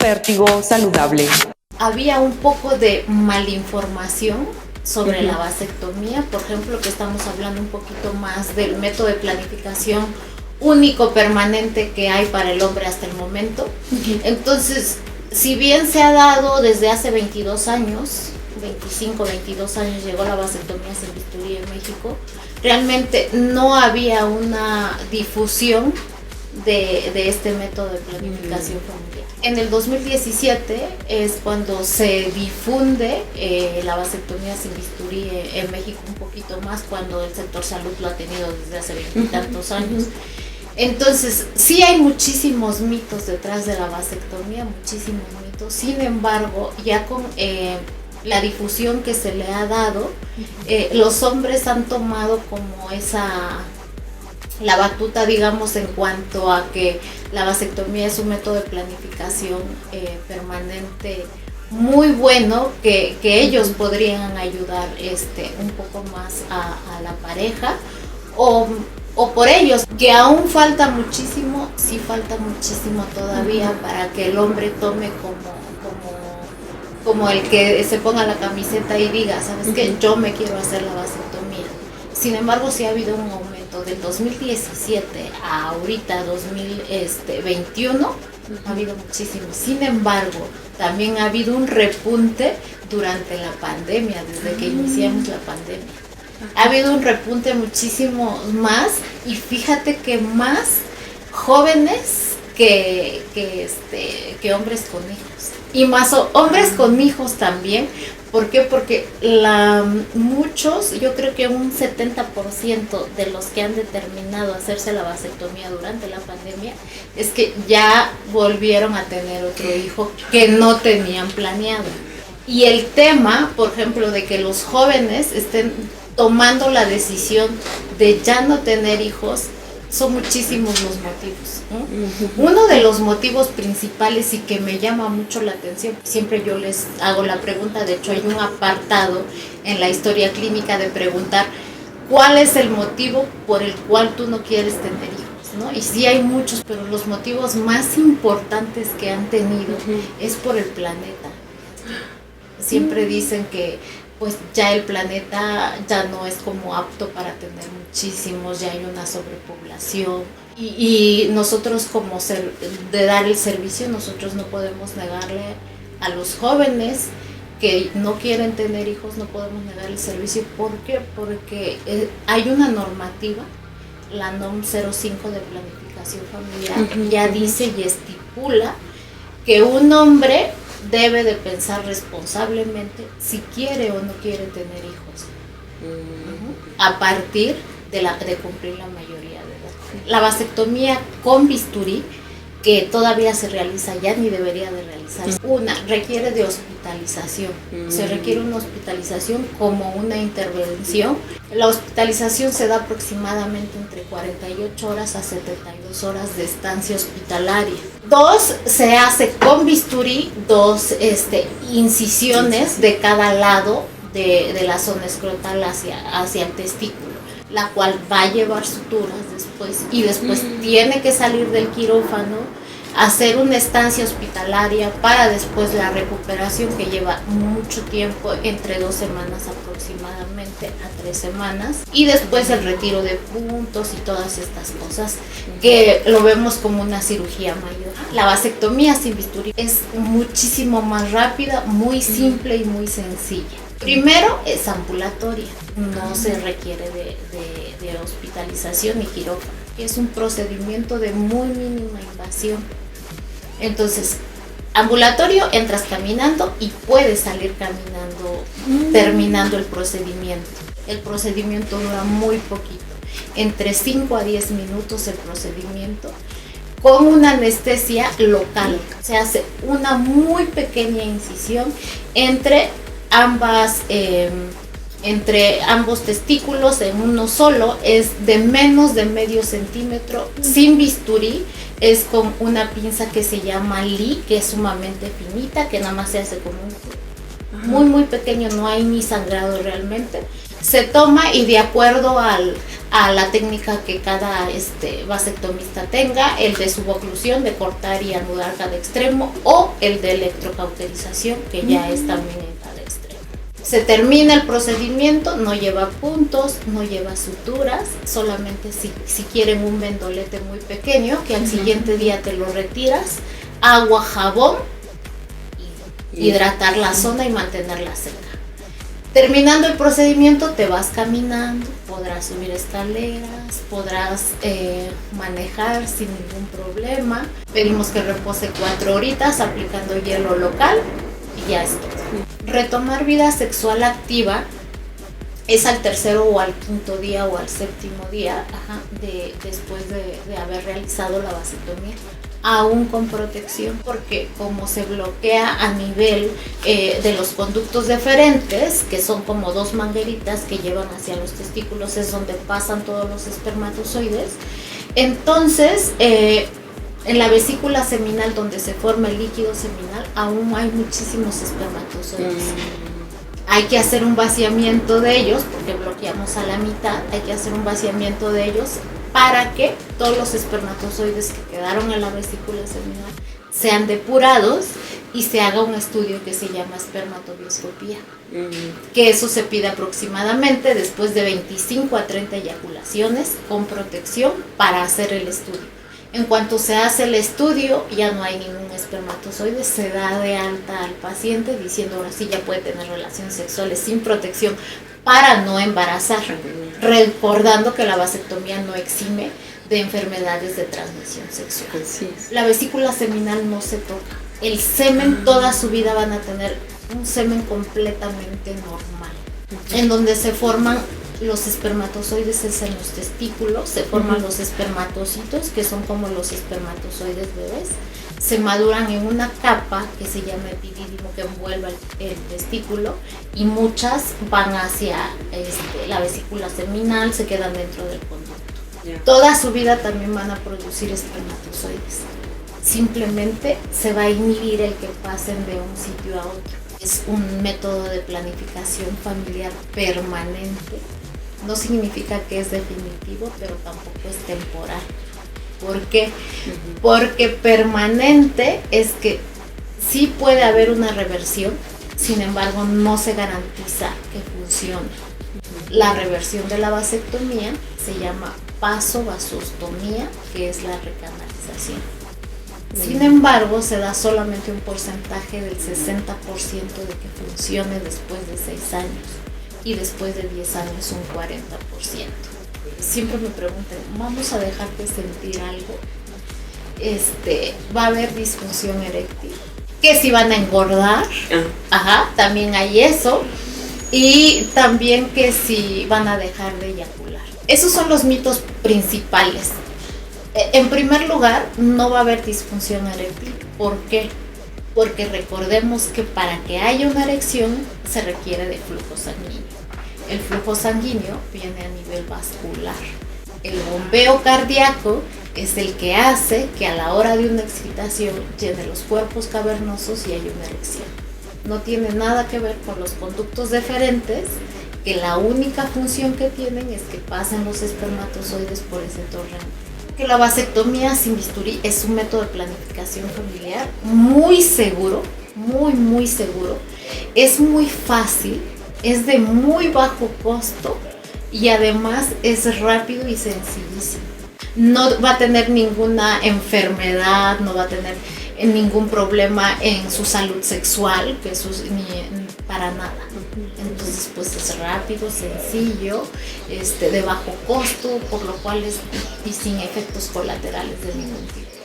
Vértigo saludable. Había un poco de malinformación sobre la vasectomía, por ejemplo, que estamos hablando un poquito más del método de planificación único, permanente que hay para el hombre hasta el momento. Entonces, si bien se ha dado desde hace 22 años, 25, 22 años llegó la vasectomía sin bisturí en México, realmente no había una difusión de este método de planificación familiar. En el 2017 es cuando se difunde la vasectomía sin bisturí en México un poquito más, cuando el sector salud lo ha tenido desde hace 20 y tantos años. Entonces, sí hay muchísimos mitos detrás de la vasectomía, muchísimos mitos. Sin embargo, ya con la difusión que se le ha dado, los hombres han tomado como la batuta, digamos, en cuanto a que la vasectomía es un método de planificación permanente muy bueno, que ellos podrían ayudar un poco más a la pareja, o por ellos, que aún falta muchísimo, sí falta muchísimo todavía para que el hombre tome como el que se ponga la camiseta y diga, ¿sabes qué? Yo me quiero hacer la vasectomía. Sin embargo, sí ha habido un aumento del 2017 a ahorita 2021, ha habido muchísimo. Sin embargo, también ha habido un repunte durante la pandemia, desde que iniciamos la pandemia. Ha habido un repunte muchísimo más, y fíjate que más jóvenes que hombres con hijos. Y más hombres con hijos también. ¿Por qué? Porque muchos, yo creo que un 70% de los que han determinado hacerse la vasectomía durante la pandemia es que ya volvieron a tener otro hijo que no tenían planeado. Y el tema, por ejemplo, de que los jóvenes estén tomando la decisión de ya no tener hijos, son muchísimos los motivos, ¿no? Uno de los motivos principales, y que me llama mucho la atención, siempre yo les hago la pregunta, de hecho hay un apartado en la historia clínica de preguntar cuál es el motivo por el cual tú no quieres tener hijos, ¿no? Y sí hay muchos, pero los motivos más importantes que han tenido es por el planeta. Siempre dicen que pues ya el planeta ya no es como apto para tener muchísimos, ya hay una sobrepoblación, y nosotros como de dar el servicio, nosotros no podemos negarle a los jóvenes que no quieren tener hijos, no podemos negar el servicio. ¿Por qué? Porque hay una normativa, la NOM 05 de planificación familiar, ya dice y estipula que un hombre debe de pensar responsablemente si quiere o no quiere tener hijos, a partir de cumplir la mayoría de edad. La vasectomía con bisturí, que todavía se realiza ya, ni debería de realizarse. Requiere de hospitalización. Se requiere una hospitalización como una intervención. La hospitalización se da aproximadamente entre 48 horas a 72 horas de estancia hospitalaria. Se hace con bisturí, 2 incisiones de cada lado de la zona escrotal hacia el testículo, la cual va a llevar suturas después, y después tiene que salir del quirófano, hacer una estancia hospitalaria para después la recuperación, que lleva mucho tiempo, entre 2 semanas aproximadamente a 3 semanas, y después el retiro de puntos y todas estas cosas que lo vemos como una cirugía mayor. La vasectomía sin bisturí es muchísimo más rápida, muy simple y muy sencilla. Primero, es ambulatoria, no se requiere de hospitalización ni quirófano, es un procedimiento de muy mínima invasión. Entonces, ambulatorio, entras caminando y puedes salir caminando terminando el procedimiento. El procedimiento dura muy poquito, entre 5 a 10 minutos el procedimiento, con una anestesia local. Se hace una muy pequeña incisión entre ambos testículos en uno solo, es de menos de medio centímetro, sin bisturí, es con una pinza que se llama Lee, que es sumamente finita, que nada más se hace como muy muy pequeño, no hay ni sangrado realmente. Se toma y de acuerdo a la técnica que cada vasectomista tenga, el de suboclusión, de cortar y anudar cada extremo, o el de electrocauterización, que ya es también en cada extremo. Se termina el procedimiento, no lleva puntos, no lleva suturas, solamente si quieren un vendolete muy pequeño, que al siguiente día te lo retiras, agua, jabón, hidratar la zona y mantenerla seca. Terminando el procedimiento te vas caminando, podrás subir escaleras, podrás manejar sin ningún problema. Pedimos que repose 4 horitas aplicando hielo local y ya es todo. Retomar vida sexual activa es al 3.º o al 5.º día o al 7.º día después de haber realizado la vasectomía, aún con protección, porque como se bloquea a nivel de los conductos deferentes, que son como 2 mangueritas que llevan hacia los testículos, es donde pasan todos los espermatozoides. Entonces, en la vesícula seminal, donde se forma el líquido seminal, aún hay muchísimos espermatozoides. Hay que hacer un vaciamiento de ellos, porque bloqueamos a la mitad, hay que hacer un vaciamiento de ellos para que todos los espermatozoides que quedaron en la vesícula seminal sean depurados y se haga un estudio que se llama espermatobioscopía. Que eso se pide aproximadamente después de 25 a 30 eyaculaciones con protección para hacer el estudio. En cuanto se hace el estudio, ya no hay ningún espermatozoide, se da de alta al paciente diciendo ahora sí ya puede tener relaciones sexuales sin protección para no embarazar, recordando que la vasectomía no exime de enfermedades de transmisión sexual. La vesícula seminal no se toca. El semen toda su vida van a tener un semen completamente normal, en donde se forman los espermatozoides es en los testículos, se forman los espermatocitos, que son como los espermatozoides bebés, se maduran en una capa que se llama epidídimo que envuelve el testículo y muchas van hacia la vesícula seminal, se quedan dentro del conducto. Toda su vida también van a producir espermatozoides. Simplemente se va a inhibir el que pasen de un sitio a otro. Es un método de planificación familiar permanente. No significa que es definitivo, pero tampoco es temporal. ¿Por qué? Porque permanente es que sí puede haber una reversión, sin embargo no se garantiza que funcione. La reversión de la vasectomía se llama vasovasostomía, que es la recanalización. Sin embargo, se da solamente un porcentaje del 60% de que funcione después de 6 años y después de 10 años un 40%. Siempre me preguntan, ¿vamos a dejar de sentir algo? ¿Va a haber disfunción eréctil? ¿Que si van a engordar? También hay eso. Y también que si van a dejar de eyacular. Esos son los mitos principales. En primer lugar, no va a haber disfunción eréctil. ¿Por qué? Porque recordemos que para que haya una erección se requiere de flujo sanguíneo. El flujo sanguíneo viene a nivel vascular. El bombeo cardíaco es el que hace que a la hora de una excitación llene los cuerpos cavernosos y haya una erección. No tiene nada que ver con los conductos deferentes, que la única función que tienen es que pasen los espermatozoides por ese torrente. Que la vasectomía sin bisturí es un método de planificación familiar muy seguro, muy seguro. Es muy fácil, es de muy bajo costo y además es rápido y sencillísimo. No va a tener ninguna enfermedad, no va a tener ningún problema en su salud sexual, ni para nada. Entonces pues es rápido, sencillo, de bajo costo, por lo cual es y sin efectos colaterales de ningún tipo.